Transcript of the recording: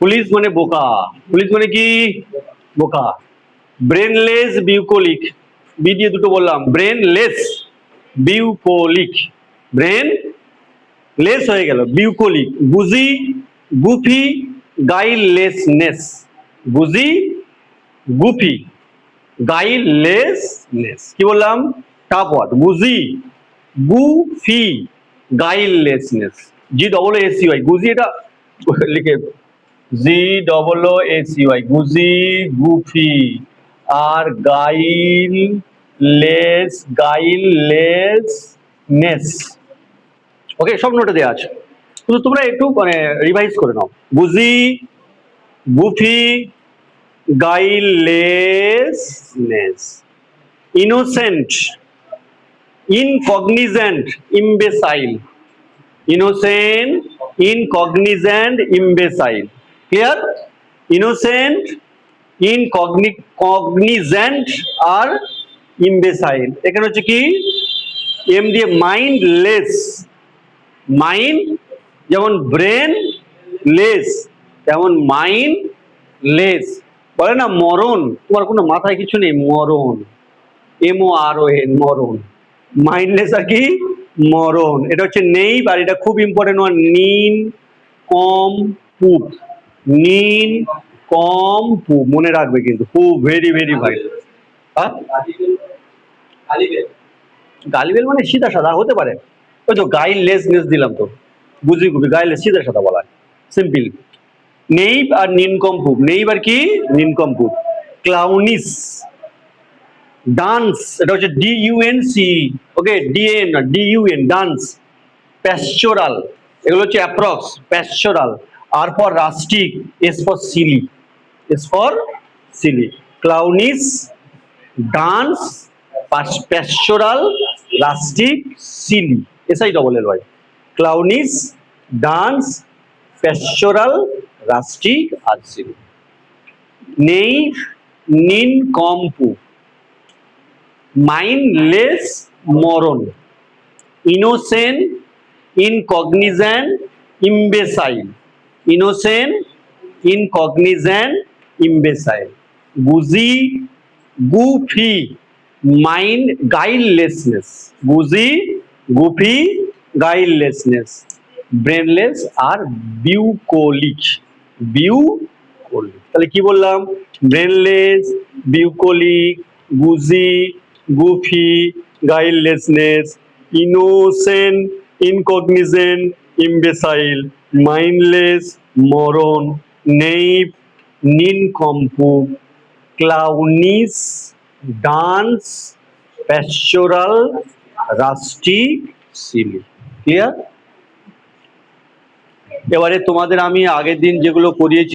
Police মানে বোকা, police মানে কি বোকা। ব্রেনলেস বিউকোলিক, বি দিয়ে দুটো বললাম, ব্রেনলেস বিউকোলিক, ব্রেন লেস হয়ে গেল বিউকোলিক। বুজি গুফি গাইলেসনেস, বুজি গুফি গাইলেসনেস, কি বললাম টাফ ওয়ার্ড, বুজি goofy গাইলেসনেস, G double AC Y, গুজি এটা লিখে জি ডবল এসি ওয়াই, গুজি গুফি, আর গাইলেসনেস। ওকে, সব নোটে দেওয়া আছে, শুধু তোমরা একটু মানে রিভাইজ করে নাও। Boozy goofy guilelessness, innocent incognizant imbecile, innocent incognizant imbecile, clear? Innocent incognizant আর ইমবেসাইল। এখানে হচ্ছে কি এম দিয়ে মাইন্ডলেস, মাইন্ড যেমন ব্রেন লেস তেমন মাইন্ড লেস, বলে না মরণ, তোমার কোনো মাথায় কিছু নেই, মরণ, MORON, মরণ। মাইন্ডলেস আর কি মরণ, এটা হচ্ছে নেই, আর এটা খুব ইম্পর্টেন্ট ওয়ান, নিন কম পুপ, নিন কম পুপ, মনে রাখবে কিন্তু, খুব ভেরি ভেরি ভাইটাল। গালিবেল মানে সিধা সাদা হতে পারে, ওই তো গাইলেসনেস দিলাম তো, বুঝি গুবি গাইলেস সিধা সাদা বলা, সিম্পল। নেইব আর নিনকম্পুপ, নেইব আর কি নিনকম্পুপ। ক্লাউনিস, ডান্স, এটা হচ্ছে DUNC, ওকে, DN না DUN, ডান্স। প্যাস্টোরাল, এগুলো হচ্ছে approx, pastoral. R for rustic, S for silly, S for silly. Clownish, dunce, pastoral, rustic, silly, SI double L Y. Clownish, dunce, pastoral, rustic আর silly. নেই nincompoop, mindless moron, innocent incognizant imbecile, innocent incognizant imbecile. Boozy goofy mind গাইডলেসনেস, বুজি goofy গাইডলেসনেস। Brainless আর বিউকোলিক, বিউকোলিক, তাহলে কি বললাম? Brainless, bucolic, boozy goofy guidelessness, innocent incognizant imbecile, mindless moron, nape nincompoop, clownish, dunce, pastoral, rustic, silly. Clear? এবারে তোমাদের আমি আগের দিন যেগুলো করিয়েছি